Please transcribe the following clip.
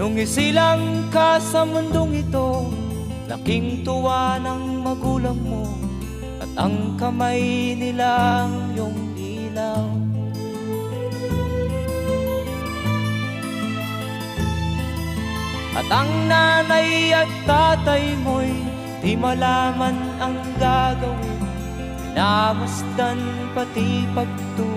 Nung isilang ka sa mundong ito, laking tuwa ng magulang mo, at ang kamay nila ang iyong ilaw. At ang nanay at tatay mo'y di malaman ang gagawin, minamasdan pati pagtulog.